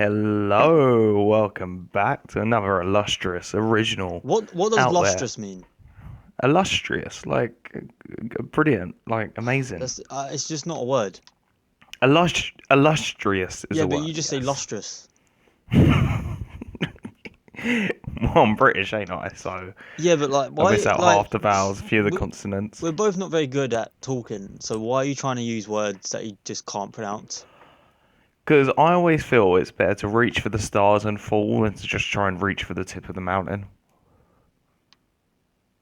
Hello, welcome back to another illustrious original What does out there. lustrous mean? Illustrious, like brilliant, like amazing. It's just not a word. Illustrious is Yeah, a but word, you just say yes. lustrous. Well, I'm British, ain't I? So Yeah, but like I miss why out like half the vowels, a few of the we consonants. we're both not very good at talking, so why are you trying to use words that you just can't pronounce? Because I always feel it's better to reach for the stars and fall than to just try and reach for the tip of the mountain.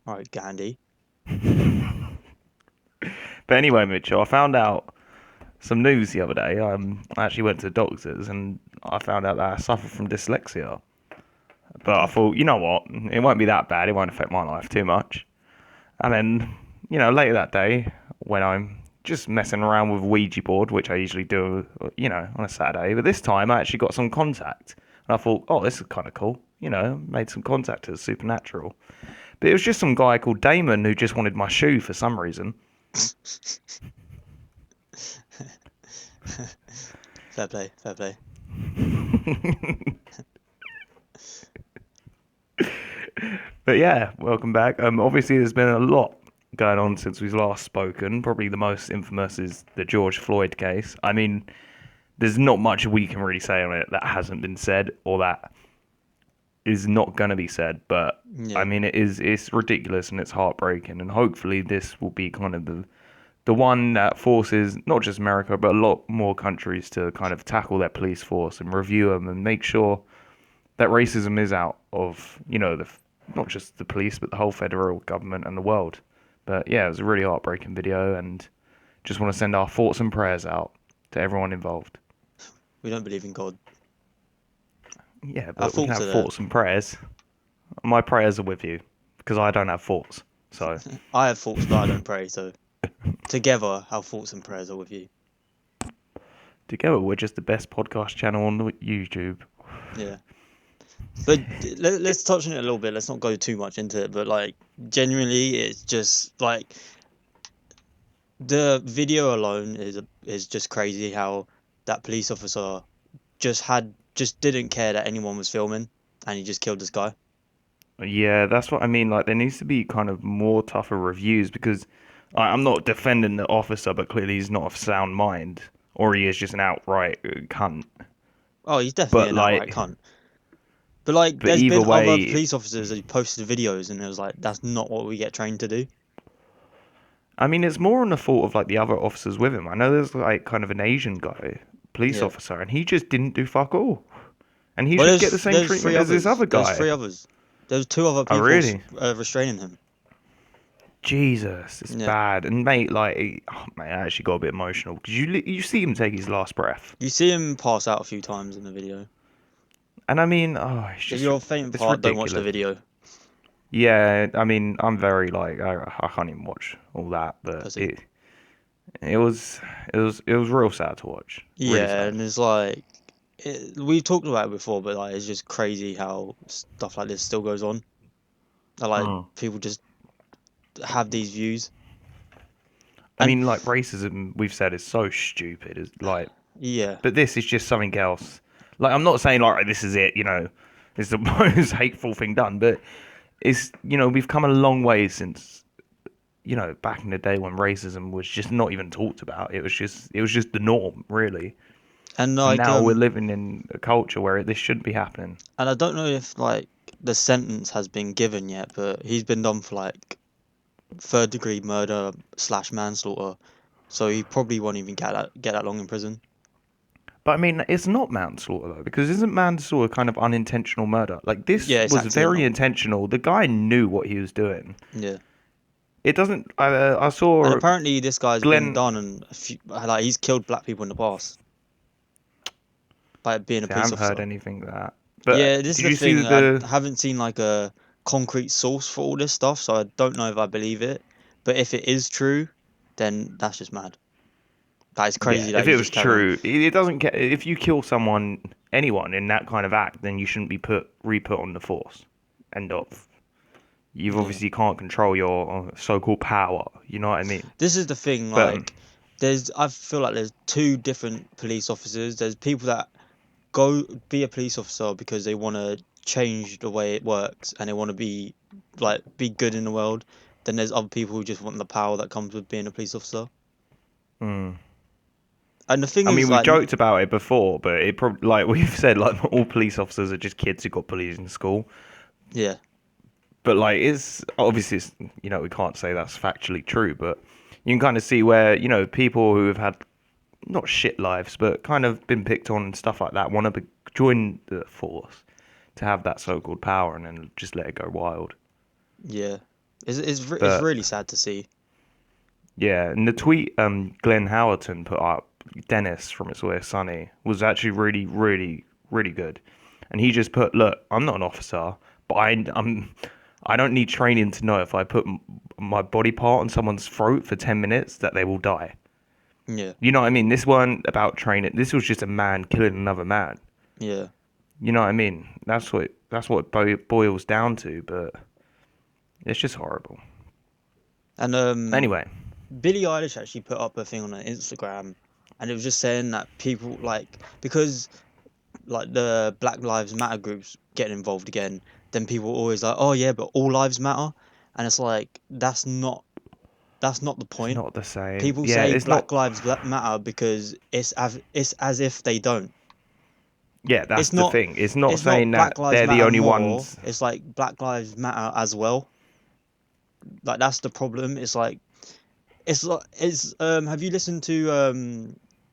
All right, Gandhi. But anyway, Mitchell, I found out some news the other day. I actually went to the doctors and I found out that I suffer from dyslexia. But I Okay. thought, you know what? It won't be that bad. It won't affect my life too much. And then, later that day, when I'm just messing around with a Ouija board, which I usually do, on a Saturday, but this time I actually got some contact. And I thought, oh, this is kind of cool. Made some contact as supernatural. But it was just some guy called Damon who just wanted my shoe for some reason. Fair play, fair play. But yeah, welcome back. Obviously, there's been a lot going on since we've last spoken. Probably the most infamous is the George Floyd case. I mean, there's not much we can really say on it that hasn't been said or that is not going to be said. But I Yeah. mean, it's ridiculous and it's heartbreaking. And hopefully, this will be kind of the one that forces not just America but a lot more countries to kind of tackle their police force and review them and make sure that racism is out of not just the police but the whole federal government and the world. But yeah, it was a really heartbreaking video, and just want to send our thoughts and prayers out to everyone involved. We don't believe in God. Yeah, Our but we can thoughts have are there. thoughts and prayers. My prayers are with you because I don't have thoughts. So I have thoughts, but I don't pray, so together our thoughts and prayers are with you. together we're just the best podcast channel on YouTube. Yeah. But let's touch on it a little bit. Let's not go too much into it, but like genuinely it's just like the video alone is just crazy how that police officer just didn't care that anyone was filming and he just killed this guy. Yeah, that's what I mean. Like, there needs to be kind of more tougher reviews because I'm not defending the officer, but clearly he's not of sound mind, or he is just an outright cunt. Oh, he's definitely But an outright like, cunt. But like but there's either been other way, police officers that posted videos and it was like that's not what we get trained to do. I mean, it's more on the fault of like the other officers with him. I know there's like kind of an Asian guy, police Yeah. officer, and he just didn't do fuck all, and he Well, should get the same there's three treatment as this others. other There's guy. three others. There's two other Oh, people really? restraining him. Jesus, it's Yeah. bad. And mate, like, oh, mate, I actually got a bit emotional because you see him take his last breath. You see him pass out a few times in the video. And I mean, oh, If you're faint of it's heart, don't watch the ridiculous. video. Yeah, I mean, I'm very like I can't even watch all that, but Pussy. it was it was real sad to watch, really Yeah, sad. and it's like we've talked about it before, but like it's just crazy how stuff like this still goes on. And, like Mm. people just have these views, I and mean, like racism, we've said is so stupid. Is like, yeah, but this is just something else. Like, I'm not saying like this is it, it's the most hateful thing done, but it's we've come a long way since back in the day when racism was just not even talked about. It was just the norm, really. and And like now we're living in a culture where this shouldn't be happening. and I don't know if like the sentence has been given yet, but he's been done for like third degree murder slash manslaughter, so he probably won't even get that long in prison. But I mean, it's not manslaughter though, because isn't manslaughter kind of unintentional murder? Like this Yeah, it's was very accidental. intentional. The guy knew what he was doing. Yeah. It doesn't. I And saw apparently this guy's been Glenn. done and a few, like he's killed black people in the past by being a See, I police haven't heard officer. anything like that. Yeah, But this is did the you see thing. I the? haven't seen like a concrete source for all this stuff, so I don't know if I believe it. But if it is true, then that's just mad. That is Yeah, crazy that if you it was just carry on. true, it doesn't get. If you kill someone, anyone in that kind of act, then you shouldn't be re-put on the force. End of. You've Yeah. obviously can't control your so-called power. You know what I mean? This is the thing, But like I feel like there's two different police officers. There's people that go be a police officer because they want to change the way it works and they want to be good in the world, then there's other people who just want the power that comes with being a police officer. Hmm. And the thing I is, mean, we've like, joked about it before, but it probably, like we've said, like all police officers are just kids who got bullied in school. yeah, But like, it's obviously, we can't say that's factually true, but you can kind of see where, people who have had not shit lives, but kind of been picked on and stuff like that want to join the force to have that so-called power and then just let it go wild. yeah, it's But really sad to see. yeah, and the tweet Glenn Howerton put up, Dennis from It's Always Sunny, was actually really, really, really good. And he just put, look, I'm not an officer, but I don't need training to know if I put my body part on someone's throat for 10 minutes that they will die. Yeah, You know what I mean? This wasn't about training. This was just a man killing another man. yeah, You know what I mean? That's what it boils down to, but it's just horrible. and Anyway, Billie Eilish actually put up a thing on her Instagram, and it was just saying that people because like the Black Lives Matter groups getting involved again, then people always like, oh yeah, but all lives matter, and it's like that's not the it's point. not the same. People Yeah, say it's not. Black Lives Matter because it's as if they don't. Yeah, that's It's the not thing. It's not it's not saying Black that Lives they're the Matter only more. ones. It's like Black Lives Matter as well. Like that's the problem. It's have you listened to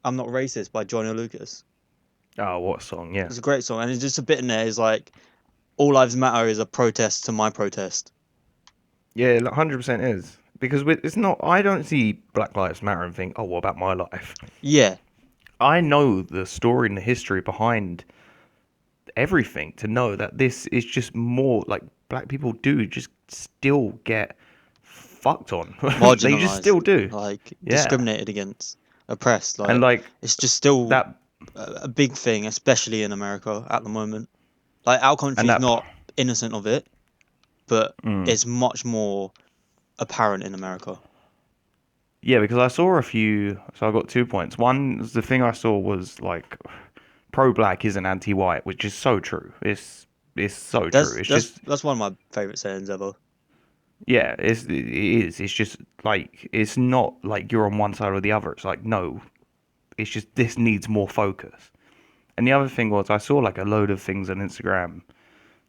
I'm Not Racist by Joyner Lucas? Oh, what song? Yeah, It's a great song, and it's just a bit in there. It's like all lives matter is a protest to my protest. yeah, 100% is because it's not. I don't see Black Lives Matter and think, oh, what about my life? Yeah, I know the story and the history behind everything to know that this is just more like black people do just still get fucked on. They just marginalized, still do. like Yeah. discriminated against, oppressed. And Like like it's just still that a big thing, especially in America at the moment. Like our and country's that not innocent of it, but mm, it's much more apparent in America. yeah, because I saw a few so I got 2 points. One the thing I saw was like pro black isn't anti white, which is so true. It's so true. That's It's that's just that's one of my favorite sayings ever. yeah, it is. It's just like it's not like you're on one side or the other. It's like no, it's just this needs more focus. And the other thing was, I saw like a load of things on Instagram,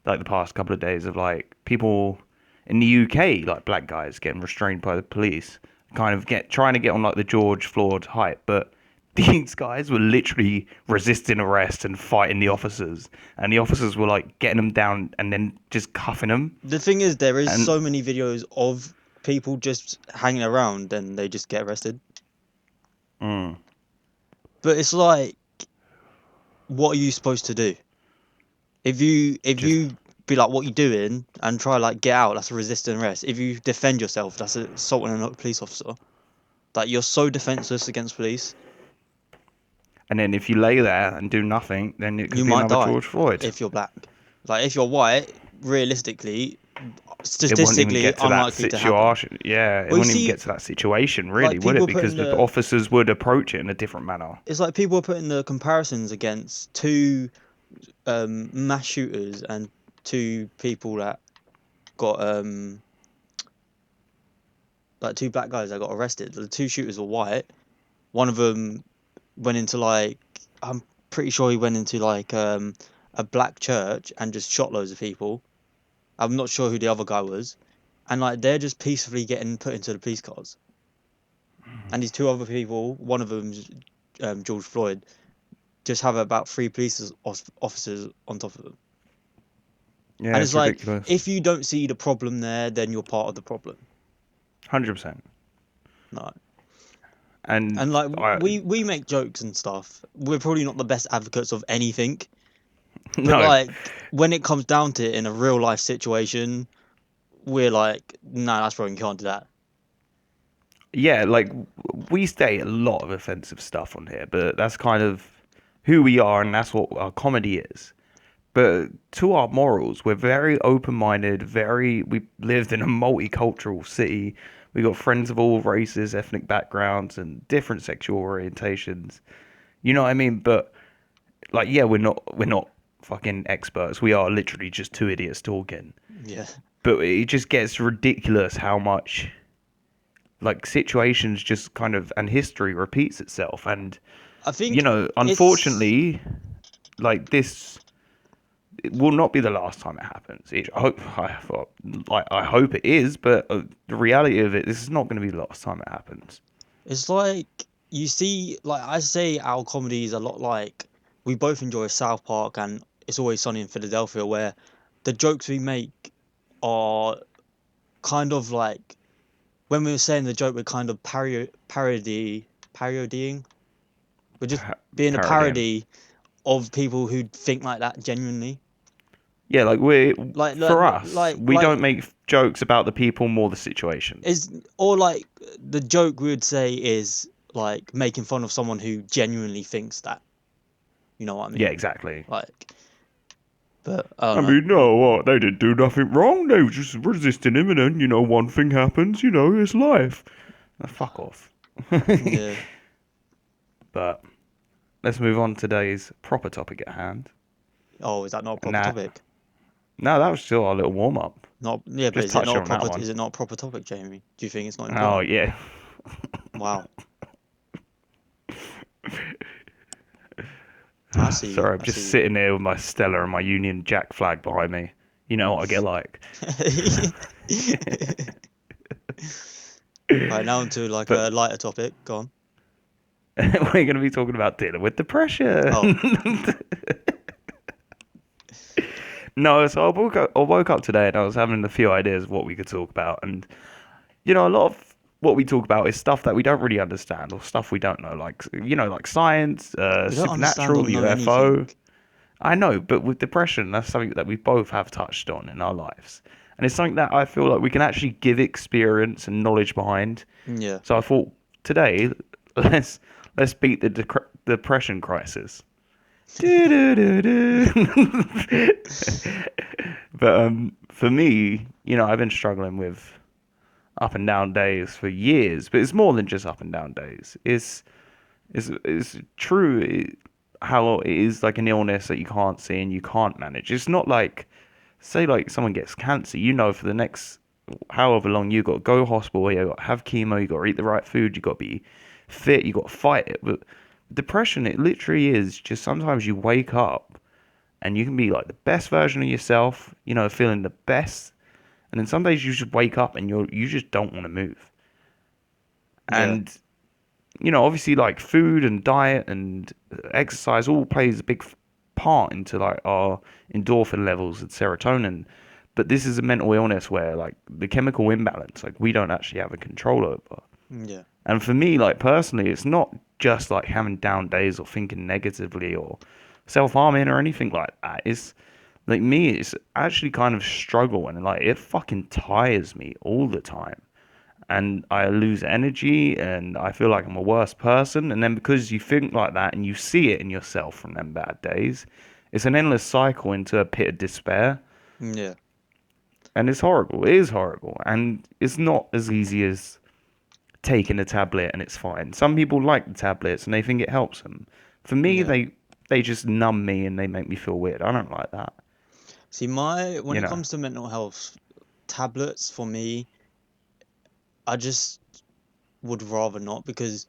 like the past couple of days, of like people in the UK, like black guys getting restrained by the police, kind of trying to get on like the George Floyd hype, but these guys were literally resisting arrest and fighting the officers, and the officers were like getting them down and then just cuffing them, The thing is, there is and so many videos of people just hanging around and they just get arrested. mm, But it's like, what are you supposed to do? If just you be like, what you doing, and try like get out, that's a resisting arrest. If you defend yourself, that's assaulting a police officer. Like you're so defenseless against police, and then if you lay there and do nothing, then it you could be might another die George Floyd. if you're black. Like if you're white, realistically, It wouldn't even statistically get to that unlikely to happen. situation. Yeah, it Well, you wouldn't even see, get to that situation, really, like would people it? are Because putting the the officers would approach it in a different manner. it's like people are putting the comparisons against two mass shooters and two people that got like two black guys that got arrested. The two shooters were white. One of them went into like I'm pretty sure he went into like a black church and just shot loads of people. I'm not sure who the other guy was, and like they're just peacefully getting put into the police cars. And these two other people, one of them's George Floyd, just have about three police officers on top of them. Yeah, And it's it's like ridiculous. if you don't see the problem there, then you're part of the problem. 100%. No. And And like I, we make jokes and stuff. We're probably not the best advocates of anything, but no, like when it comes down to it in a real life situation, we're like, no, that's wrong. You can't do that. yeah, like we say a lot of offensive stuff on here, but that's kind of who we are, and that's what our comedy is. But to our morals, we're very open-minded. We lived in a multicultural city. We got friends of all races, ethnic backgrounds, and different sexual orientations. You know what I mean? But like, yeah, we're not fucking experts. We are literally just two idiots talking. Yeah. But it just gets ridiculous how much like situations just kind of and history repeats itself. And I think it's unfortunately, like this, it will not be the last time it happens. I hope it is, but the reality of it, this is not going to be the last time it happens. it's like you see, like I say, our comedy is a lot like we both enjoy South Park and It's Always Sunny in Philadelphia, where the jokes we make are kind of like when we were saying the joke, we're kind of parodying. We're just being a Parodying. parody of people who think like that genuinely. Yeah, like we Like, like, for us, like, we don't like make jokes about the people, more the situation. is or like the joke we would say is like making fun of someone who genuinely thinks that. You know what I Yeah, mean? exactly. Like, but I I don't mean, no, what? They didn't do nothing wrong. They were just resisting him, and then, one thing happens. It's life. Fuck off. know. Yeah. But let's move on to today's proper topic at hand. Oh, is that not a And proper topic? no, that was still our little warm up. Not yeah, but Just touching on that one. is it not a proper topic, Jamie? Do you think it's not Oh important? yeah. Wow. I see you. Sorry, I'm I just see sitting there with my Stella and my Union Jack flag behind me. You know what I get like. you. Right, now onto like But a lighter topic. Go on. we're going to be talking about dealing with Oh, depression. No, so I woke up today and I was having a few ideas of what we could talk about. And, a lot of what we talk about is stuff that we don't really understand or stuff we don't know, like science, we don't understand or supernatural, know anything. UFO. I know, but with depression, that's something that we both have touched on in our lives. And it's something that I feel like we can actually give experience and knowledge behind. Yeah. So I thought today, let's let's beat the depression crisis. But for me, I've been struggling with up and down days for years. But it's more than just up and down days. It's true how it is like an illness that you can't see and you can't manage. It's not like, say, like someone gets cancer. For the next however long you got to go hospital, you got to have chemo, you got to eat the right food, you got to be fit, you got to fight it. But depression, it literally is just sometimes you wake up and you can be like the best version of yourself, feeling the best. And then some days you just wake up and you just don't want to move. Yeah. And obviously like food and diet and exercise all plays a big part into like our endorphin levels and serotonin. But this is a mental illness where like the chemical imbalance, like we don't actually have a control over. Yeah. And for me, like personally, it's not just like having down days or thinking negatively or self-harming or anything like that. It's like me, it's actually kind of struggle and like it fucking tires me all the time. And I lose energy and I feel like I'm a worse person. And then because you think like that and you see it in yourself from them bad days, it's an endless cycle into a pit of despair. Yeah. And it's horrible. It is horrible. And it's not as easy as taking a tablet and it's fine. Some people like the tablets and they think it helps them. For me, Yeah. they just numb me and they make me feel weird. I don't like that. See, when You it know. comes to mental health, tablets for me, I just would rather not because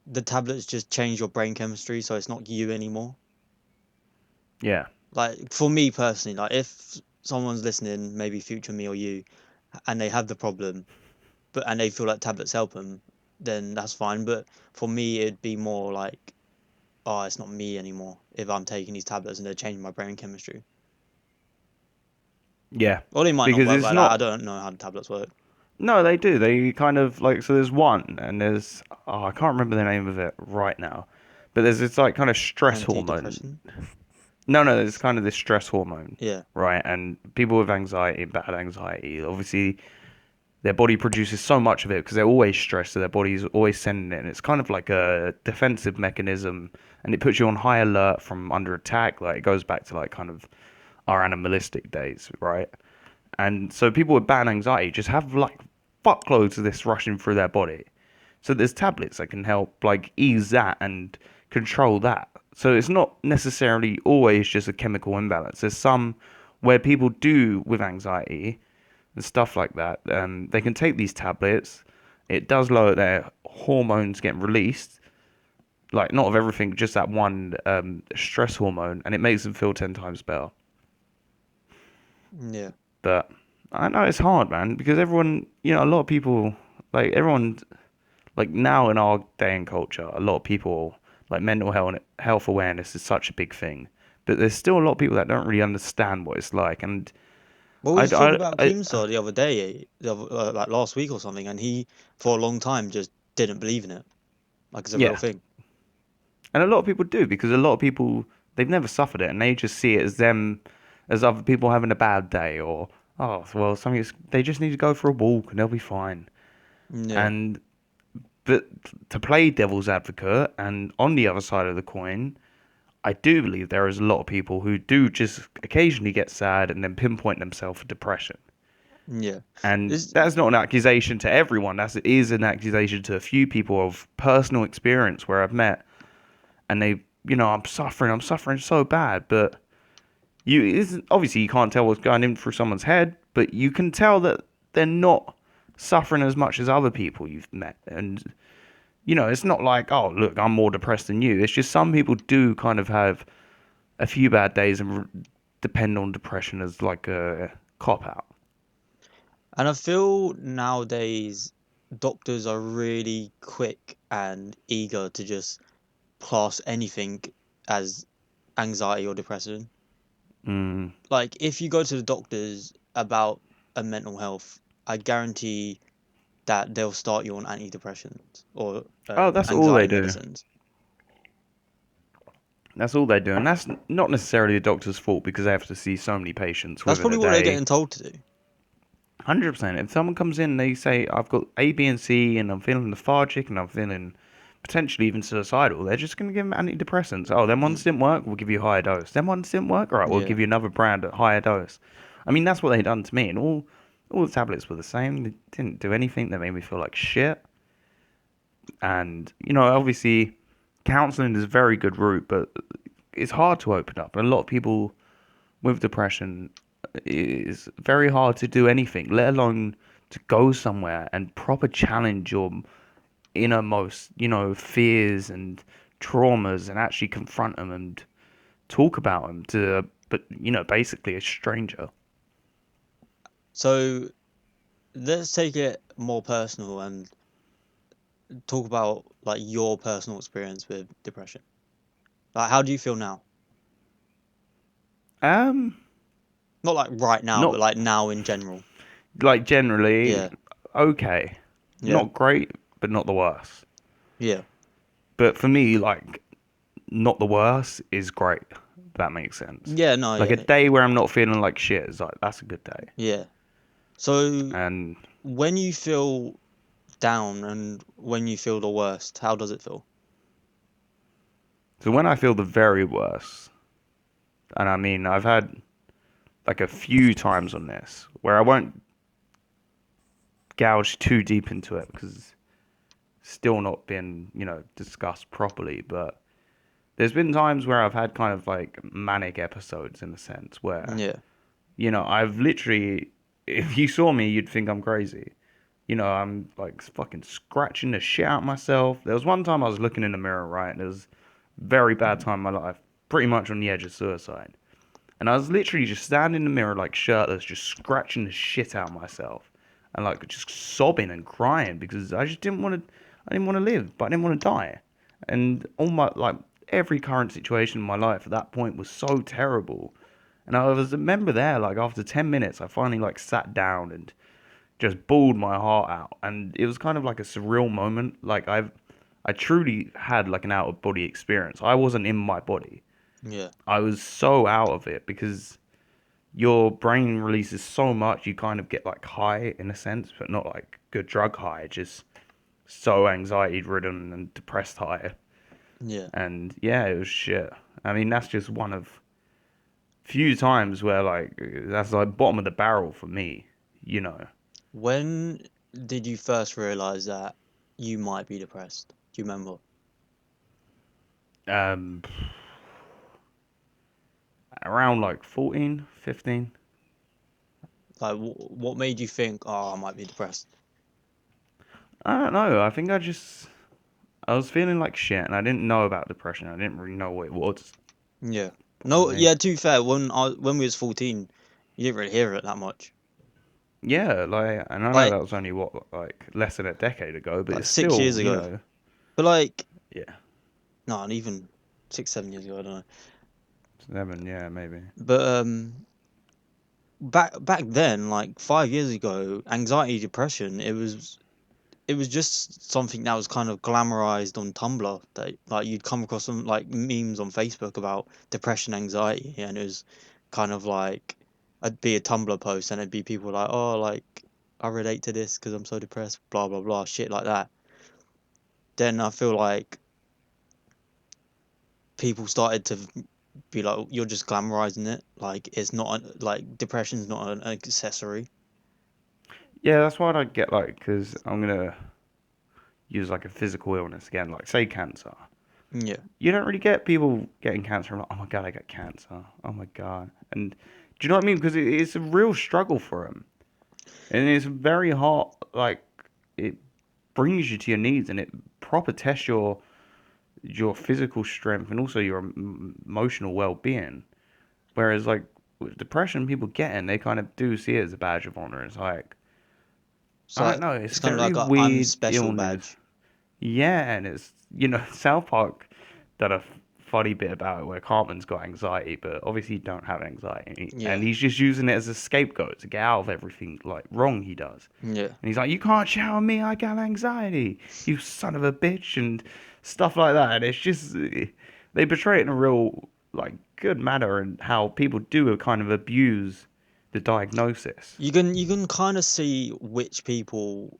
the tablets just change your brain chemistry, so it's not you anymore. Yeah. Like for me personally, like if someone's listening, maybe future me or you, and they have the problem, and they feel like tablets help them, then that's fine. But for me, it'd be more like, oh, it's not me anymore if I'm taking these tablets and they're changing my brain chemistry. Yeah. Or they might not Because work it's like that. I not. don't know how the tablets work. No, they do. They kind of like, so there's one and there's, oh, I can't remember the name of it right now. But there's this like kind of stress hormone. Antidepressant. No, there's kind of this stress hormone, Yeah. right? And people with anxiety, bad anxiety, obviously their body produces so much of it because they're always stressed, so their body's always sending it. And it's kind of like a defensive mechanism, and it puts you on high alert from under attack. Like it goes back to like kind of our animalistic days, right? And so people with bad anxiety just have like fuckloads of this rushing through their body. So there's tablets that can help like ease that and control that. So it's not necessarily always just a chemical imbalance. There's some where people do with anxiety and stuff like that. They can take these tablets. It does lower their hormones getting released, like not of everything, just that one stress hormone, and it makes them feel 10 times better. Yeah. But I know it's hard, man, because everyone, a lot of people, like everyone, like now in our day and culture, a lot of people like mental health awareness is such a big thing, but there's still a lot of people that don't really understand what it's like, and Well, we I, was talking I, about I Keemstar the other day, like last week or something, and he, for a long time, just didn't believe in it, like it's a real yeah, thing. and a lot of people do because a lot of people they've never suffered it and they just see it as them, as other people having a bad day or oh well, they just need to go for a walk and they'll be fine. Yeah, And but to play devil's advocate and on the other side of the coin, I do believe there is a lot of people who do just occasionally get sad and then pinpoint themselves for depression. yeah. And Is that's not an accusation to everyone. It is an accusation to a few people of personal experience where I've met, and I'm suffering so bad. But obviously you can't tell what's going in through someone's head, but you can tell that they're not suffering as much as other people you've met, and it's not like, oh, look, I'm more depressed than you. It's just some people do kind of have a few bad days and depend on depression as like a cop out. and I feel nowadays doctors are really quick and eager to just class anything as anxiety or depression. Mm. Like if you go to the doctors about a mental health, I guarantee that they'll start you on antidepressants or Oh, that's all they anxiety do. medicines. That's all they do. And that's not necessarily the doctor's fault because they have to see so many patients That's within probably a what they're day. getting told to do. 100%. If someone comes in and they say, I've got A, B, and C, and I'm feeling lethargic and I'm feeling potentially even suicidal, they're just going to give them antidepressants. Oh, them ones Mm, didn't work, we'll give you a higher dose. Them ones didn't work, all right, we'll yeah. give you another brand at higher dose. I mean, that's what they done to me. And all the tablets were the same. They didn't do anything. They made me feel like shit. And, obviously, counseling is a very good route, but it's hard to open up. And a lot of people with depression, it's very hard to do anything, let alone to go somewhere and proper challenge your innermost, fears and traumas and actually confront them and talk about them to, but, basically a stranger. So let's take it more personal and talk about like your personal experience with depression. Like, how do you feel now? Um, Not like right now, but Not like now in general. like generally Yeah, okay, yeah, not great, but not the worst. yeah, But for me, like not the worst is great. If that makes sense. yeah. No, Like a yeah, day where I'm not feeling like shit is like that's a good day. yeah. So And when you feel down and when you feel the worst, how does it feel? so when I feel the very worst, and I mean I've had like a few times on this where I won't gouge too deep into it because it's still not been discussed properly. But there's been times where I've had kind of like manic episodes in a sense where Yeah, I've literally, if you saw me, you'd think I'm crazy. I'm like fucking scratching the shit out of myself. There was one time I was looking in the mirror, right, and it was a very bad time in my life, pretty much on the edge of suicide. And I was literally just standing in the mirror, like shirtless, just scratching the shit out of myself, and like just sobbing and crying because I just didn't want to. I didn't want to live, but I didn't want to die. And all my like every current situation in my life at that point was so terrible. And I was a member there, like after 10 minutes, I finally like sat down and just bawled my heart out. And it was kind of like a surreal moment. I truly had like an out of body experience. I wasn't in my body. yeah, I was so out of it because your brain releases so much, you kind of get like high in a sense, but not like good drug high, just so anxiety ridden and depressed high. yeah. And yeah, it was shit. I mean, that's just one of few times where like that's like bottom of the barrel for me, you know. When did you first realize that you might be depressed? Do you remember? Um, around like 14, 15. Like, what made you think, oh, I might be depressed? I don't know. I think I was feeling like shit, and I didn't know about depression. I didn't really know what it was. Yeah. And No, they, yeah, to be fair, when we was 14, you didn't really hear it that much. yeah, like, and I know Like that was only what, like less than a decade ago, but like it's 6 years still, ago. But like, yeah, no, and even 6, 7 years ago, I don't know. 7, yeah, maybe. But back then, like 5 years ago, anxiety, depression, it was just something that was kind of glamorized on Tumblr. That like you'd come across some like memes on Facebook about depression, anxiety, and it was kind of like it'd be a Tumblr post, and it'd be people like, oh, like I relate to this because I'm so depressed, blah blah blah, shit like that. Then I feel like people started to be like, you're just glamorizing it. Like it's not like depression's not an accessory. Yeah, that's why I don't get like, because I'm gonna use like a physical illness again, like say cancer. Yeah. You don't really get people getting cancer. And like, oh my god, I got cancer. Oh my god. And do you know what I mean? Because it's a real struggle for them, and it's very hard. Like it brings you to your knees, and it proper tests your physical strength and also your emotional well-being. Whereas like with depression, people get it, they kind of do see it as a badge of honor. It's like I So don't know. It's it's a kind of very like a I'm weird special illness. badge. Yeah, and it's South Park done a funny bit about it where Cartman's got anxiety, but obviously he don't have anxiety, and Yeah. he's just using it as a scapegoat to get out of everything like wrong he does. Yeah. And he's like, "You can't shower me, I got anxiety, you son of a bitch," and stuff like that. And it's just they portray it in a real like good manner, and how people do kind of abuse the diagnosis. You can kind of see which people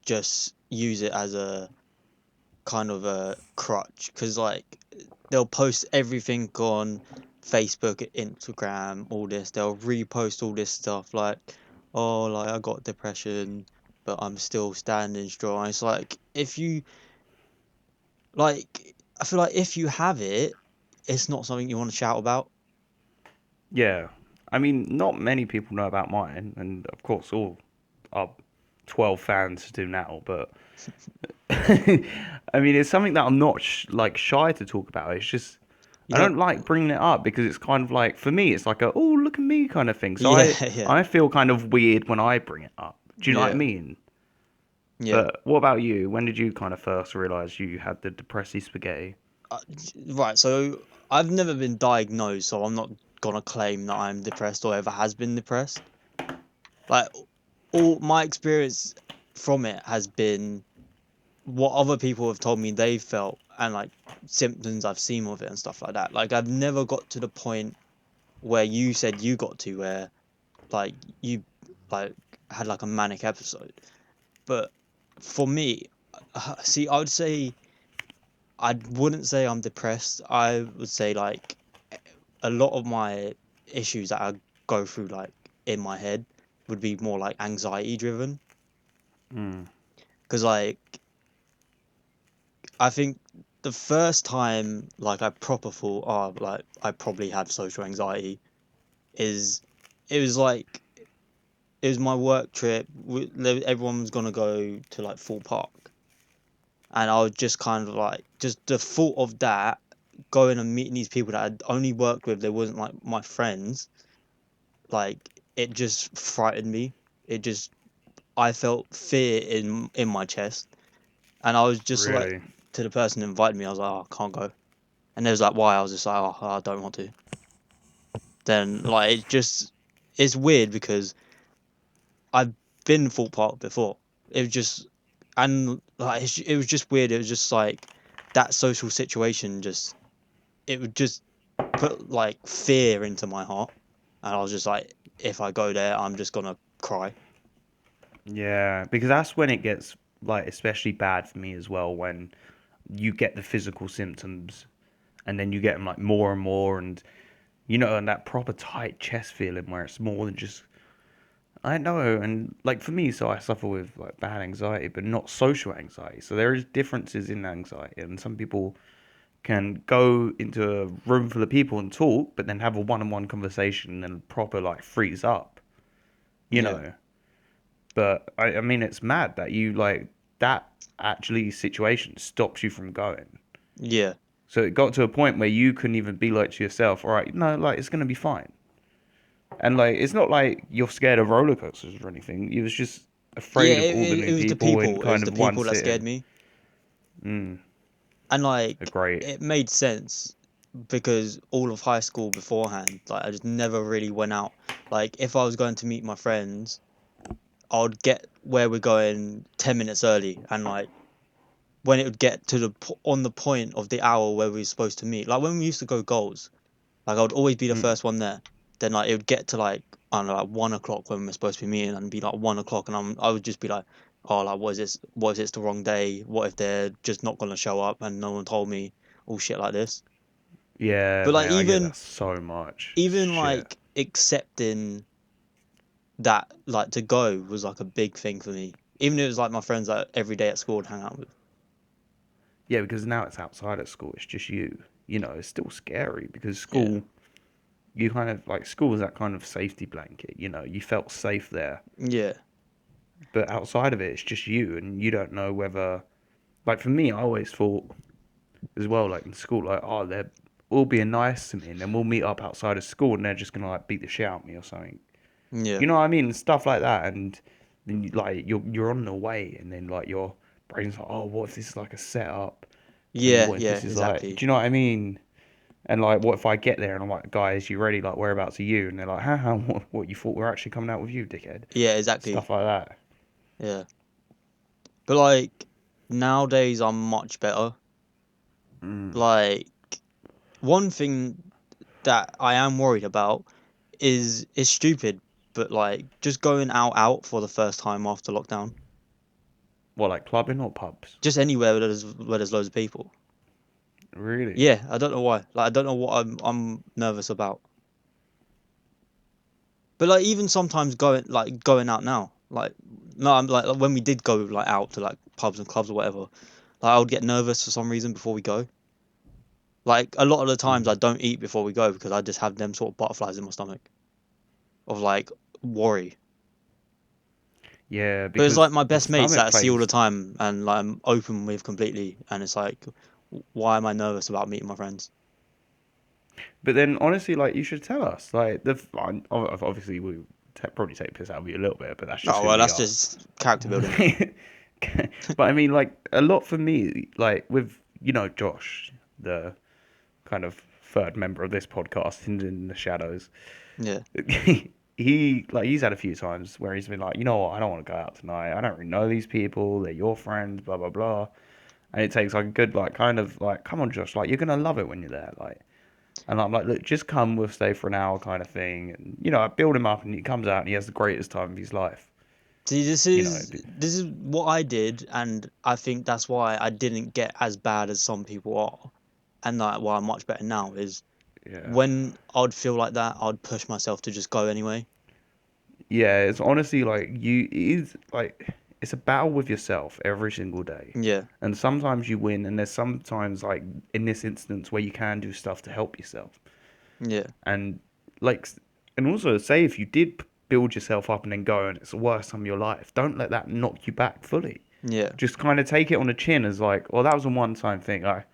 just use it as a kind of a crutch because like they'll post everything on Facebook, Instagram, all this. They'll repost all this stuff like, oh, like I got depression, but I'm still standing strong. It's like if you like, I feel like if you have it, it's not something you want to shout about. Yeah, I mean, not many people know about mine, and of course, all our 12 fans do now. But I mean, it's something that I'm not like shy to talk about. It's just You I don't. don't like bringing it up because it's kind of like for me, it's like a oh look at me kind of thing. So Yeah, I yeah, I feel kind of weird when I bring it up. Do you know what I yeah, mean? yeah. But what about you? When did you kind of first realize you had the depressy spaghetti? Right, so I've never been diagnosed, so I'm not gonna claim that I'm depressed or ever has been depressed. Like all my experience from it has been what other people have told me they felt and like symptoms I've seen of it and stuff like that. Like I've never got to the point where you said you got to where like you like had like a manic episode. But for me, see, I wouldn't say I'm depressed. I would say like a lot of my issues that I go through like in my head would be more like anxiety driven Hmm. because like I think the first time like I proper thought oh like I probably have social anxiety is it was like it was my work trip. Everyone was gonna go to like Full Park, and I was just kind of like just the thought of that going and meeting these people that I'd only worked with. They wasn't like my friends. Like it just frightened me. It just I felt fear in my chest, and I was just like Really? to the person who invited me. I was like, oh, I can't go, and they was like, why? I was just like, oh, I don't want to. Then like it's weird because I've been full park before. It was just and like it was just weird. It was just like that social situation. Just it would just put like fear into my heart, and I was just like, if I go there, I'm just gonna cry. Yeah, because that's when it gets like especially bad for me as well when you get the physical symptoms and then you get them like more and more and and that proper tight chest feeling where it's more than just I know and like for me so I suffer with like bad anxiety but not social anxiety so there is differences in anxiety and some people can go into a room full of people and talk, but then have a one-on-one conversation and proper like freeze up, you Yeah. know. But I mean, it's mad that you like that actually situation stops you from going. Yeah. So it got to a point where you couldn't even be like to yourself, all right, no, like it's gonna be fine. And like it's not like you're scared of roller coasters or anything. You was just Yeah, afraid of all the it new was the people in people. It was kind the of one people that scared sitting. me. Mm, And like great. it made sense because all of high school beforehand, like I just never really went out. Like if I was going to meet my friends, I would get where we're going 10 minutes early, and like when it would get to on the point of the hour where we were supposed to meet, like when we used to go goals, like I would always be the Mm. first one there. Then like it would get to like I don't know, like 1 o'clock when we're supposed to be meeting, and be like 1 o'clock, and I would just be like, oh, like what is this? What if it's the wrong day? What if they're just not gonna show up and no one told me? All shit like this. Yeah, But like mate, I get that so much. even Shit. like accepting that like to go was like a big thing for me. Even if it was like my friends like every day at school would hang out with. Yeah, because now it's outside of school. It's just you. You know, it's still scary because Yeah. school, you kind of like school was that kind of safety blanket. You know, you felt safe there. Yeah. But outside of it, it's just you, and you don't know whether. Like for me, I always thought as well, like in school, like oh, they're all being nice to me, and then we'll meet up outside of school, and they're just gonna like beat the shit out of me or something. Yeah. You know what I mean? Stuff like that, and then you, like you're on the way, and then like your brain's like, oh, what if this is like a setup, and Yeah, what if yeah, this is like, exactly. do you know what I mean? And like, what if I get there and I'm like, guys, you ready? Like, whereabouts are you? And they're like, haha, what you thought we were actually coming out with you, dickhead? Yeah, exactly. Stuff like that. Yeah. But like nowadays I'm much better. Mm. Like one thing that I am worried about is stupid, but like just going out for the first time after lockdown. What, like clubbing or pubs? Just anywhere where there's loads of people. Really? Yeah, I don't know why. Like I don't know what I'm nervous about. But like even sometimes going out now. Like no, I'm like when we did go like out to like pubs and clubs or whatever, like I would get nervous for some reason before we go. Like a lot of the times I Mm. don't eat before we go because I just have them sort of butterflies in my stomach of like worry. Yeah, But it's like because my the best mates that stomach I see all the plays. time and like I'm open with completely, and it's like, why am I nervous about meeting my friends? But then, honestly, like you should tell us. Like obviously we probably take piss out of you a little bit, but that's just Oh who well, we that's are. just character building. But I mean, like a lot for me, like with Josh, the kind of third member of this podcast in the shadows. Yeah, He's had a few times where he's been like, you know what, I don't want to go out tonight. I don't really know these people. They're your friends, blah blah blah. And it takes like a good like kind of like, come on, Josh, like you're gonna love it when you're there, like. And I'm like, look, just come, we'll stay for an hour, kind of thing. And I build him up, and he comes out, and he has the greatest time of his life. see, this You know, is this is what I did, and I think that's why I didn't get as bad as some people are, and like why I'm much better now is yeah. when I'd feel like that, I'd push myself to just go anyway. Yeah, it's honestly like it's a battle with yourself every single day. Yeah, And sometimes you win, and there's sometimes like in this instance where you can do stuff to help yourself. yeah, And like and also say if you did build yourself up and then go and it's the worst time of your life, don't let that knock you back fully. yeah, Just kind of take it on the chin as like, well, that was a one-time thing. I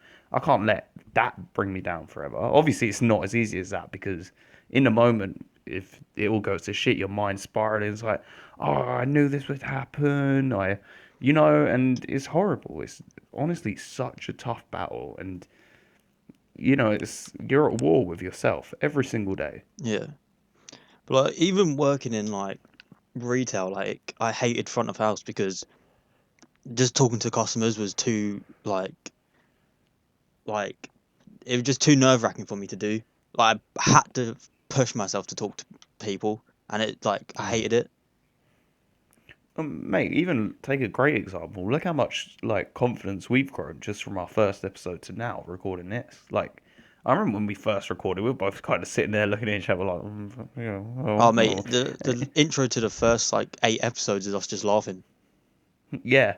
can't let that bring me down forever. Obviously, it's not as easy as that because in the moment, if it all goes to shit, your mind's spiraling. It's like, oh, I knew this would happen. And it's horrible. It's honestly such a tough battle, and you're at war with yourself every single day. yeah. But like even working in like retail, like I hated front of house because just talking to customers was too like it was just too nerve-wracking for me to do. Like I had to push myself to talk to people, and it like I hated it. Mate, even take a great example. Look how much like confidence we've grown just from our first episode to now recording this. Like, I remember when we first recorded, we were both kind of sitting there looking at each other like, Oh oh, mate, oh. the intro to the first like 8 episodes is us just laughing. Yeah,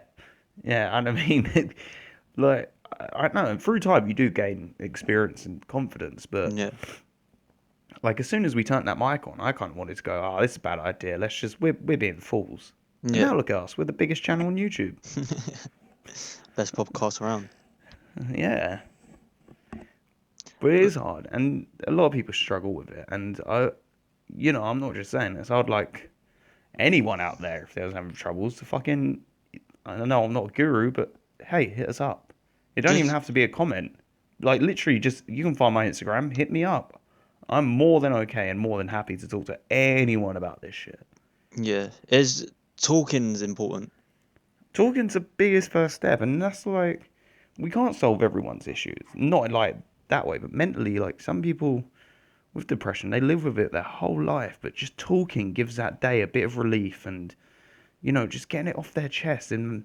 yeah. And I mean, like, I know, and through time you do gain experience and confidence, but Yeah, like as soon as we turned that mic on, I kind of wanted to go, "Oh, this is a bad idea. Let's just we're being fools." And yeah. now look at us, we're the biggest channel on YouTube. Best podcast around. Yeah, but it is hard, and a lot of people struggle with it. And I'm not just saying this. I'd like anyone out there if they was having troubles to fucking. I don't know, I'm not a guru, but hey, hit us up. It don't even Just have to be a comment. Like literally, just you can find my Instagram. Hit me up. I'm more than okay and more than happy to talk to anyone about this shit. yeah, is talking's important. Talking's the biggest first step, and that's like we can't solve everyone's issues. Not like that way, but mentally, like some people with depression, they live with it their whole life, but just talking gives that day a bit of relief and just getting it off their chest. And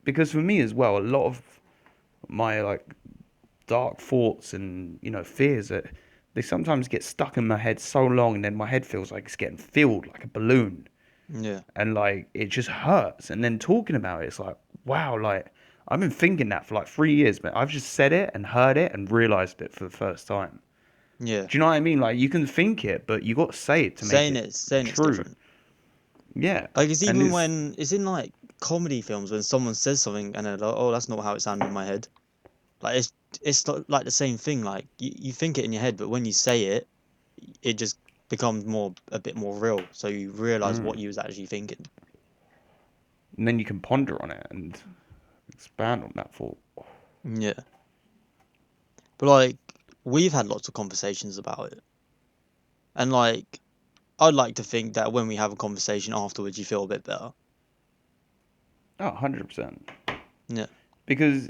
because for me as well, a lot of my like dark thoughts and fears that they sometimes get stuck in my head so long, and then my head feels like it's getting filled like a balloon, Yeah, and like it just hurts. And then talking about it, it's like, wow, like I've been thinking that for like 3 years, but I've just said it and heard it and realized it for the first time. yeah. Do you know what I mean? Like you can think it, but you got to say it to make it Saying it's true. different. Yeah, Like it's and even when it's in like comedy films when someone says something and they're like, "Oh, that's not how it sounded in my head." Like it's like the same thing. Like you think it in your head, but when you say it, it just becomes a bit more real. So you realize what you was actually thinking. then you can ponder on it and expand on that thought. Yeah, but like we've had lots of conversations about it, and like I'd like to think that when we have a conversation afterwards, you feel a bit better. Oh, 100%. Yeah. Because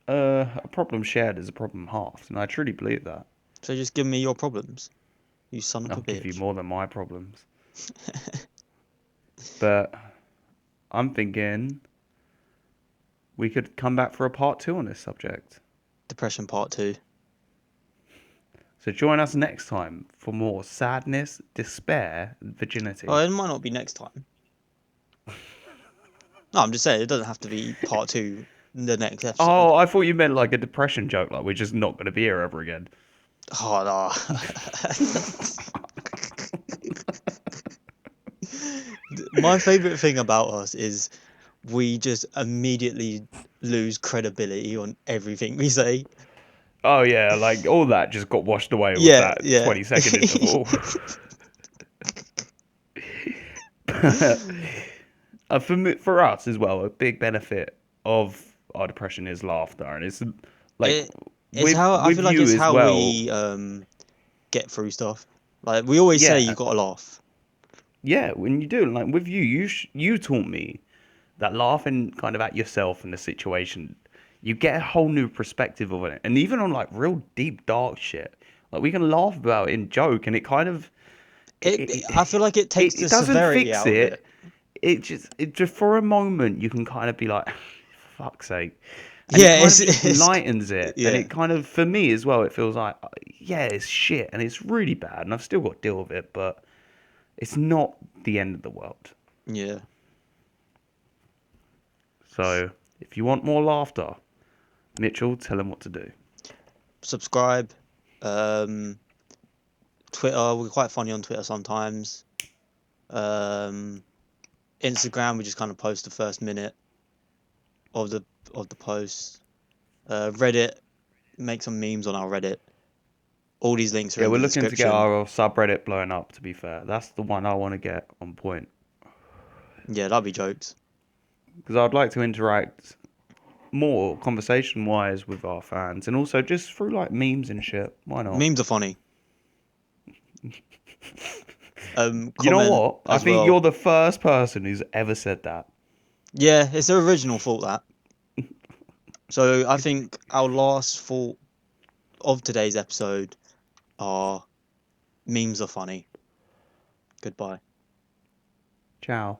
a problem shared is a problem halved, and I truly believe that. So just give me your problems, you son of a I'll give you bitch. more than my problems. But I'm thinking we could come back for a part two on this subject. Depression part two. So join us next time for more sadness, despair, and Oh, virginity. it might not be next time. No, I'm just saying it doesn't have to be part two the next episode. Oh, I thought you meant like a depression joke, like we're just not going to be here ever again. Oh no. My favorite thing about us is we just immediately lose credibility on everything we say. Oh yeah, like all that just got washed away with Yeah, that yeah. 20-second interval. For us as well, a big benefit of our depression is laughter, and it's like It it's with how I with feel like you it's as how well. we get through stuff. Like we always say you Yeah, gotta laugh. yeah. When you do, like with you, you taught me that laughing kind of at yourself in the situation, you get a whole new perspective of it, and even on like real deep dark shit, like we can laugh about it in joke, and it kind of I feel like it takes it the doesn't severity fix out of it. it. It just for a moment you can kind of be like, fuck's sake, and it Yeah, kind of just it's lightens it, and yeah. it kind of for me as well, it feels like yeah, it's shit and it's really bad, and I've still got to deal with it, but it's not the end of the world. Yeah. So if you want more laughter, Mitchell, tell him what to do. Subscribe. Um Twitter, we're quite funny on Twitter sometimes. Um Instagram, we just kind of post the first minute of the post. Reddit, make some memes on our Reddit. All these links are Yeah, in we're the looking to get description. our subreddit blown up. To be fair, that's the one I want to get on point Yeah, that'd be jokes. because I'd like to interact more conversation wise with our fans, and also just through like memes and shit. Why not? Memes are funny. You know Comment what? I as think well. you're the first person who's ever said that. Yeah, it's an original thought that. So I think our last thought of today's episode are memes are funny. Goodbye. Ciao.